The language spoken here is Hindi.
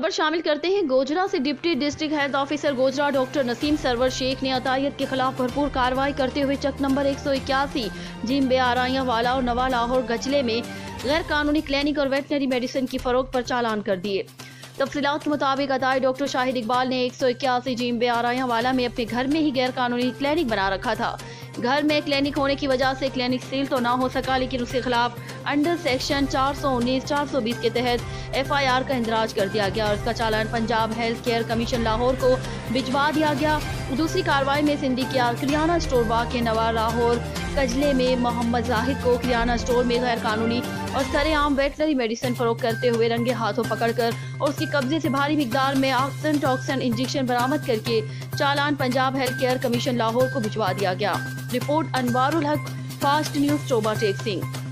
खबर शामिल करते हैं। गोजरा से deputy district health officer Gojra doctor Naseem Sarwar Sheikh ने अतायत के खिलाफ भरपूर कार्रवाई करते हुए चक नंबर 181 जिम बे आराइया वाला और नवा लाहौर गजले में गैर कानूनी क्लिनिक और वेटनरी मेडिसिन की फरोख्त पर चालान कर दिए। तफसीलात के मुताबिक अताई डॉक्टर शाहिद इकबाल ने 181 जिम बे आराइया वाला में अपने घर में ही गैर कानूनी क्लिनिक बना रखा था। घर में क्लिनिक होने की वजह से क्लिनिक सील तो ना हो सका, लेकिन उसके खिलाफ अंडर सेक्शन 419-420 के तहत FIR का इंदराज कर दिया गया और इसका चालान Punjab health care commission Lahore को भिजवा दिया गया। दूसरी कार्रवाई में सिंधी किराना स्टोर वाक़ नवा लाहौर कजले में मोहम्मद जाहिद को किराना स्टोर में गैर कानूनी और सरेआम वेटनरी मेडिसिन फरोख्त करते हुए रंगे हाथों पकड़कर और उसके कब्जे से भारी मिकदार में ऑक्सीजन टॉक्सिन इंजेक्शन बरामद करके चालान Punjab health care commission Lahore को भिजवा दिया गया। Report Anwarul Haq, fast news, Toba Tek Singh.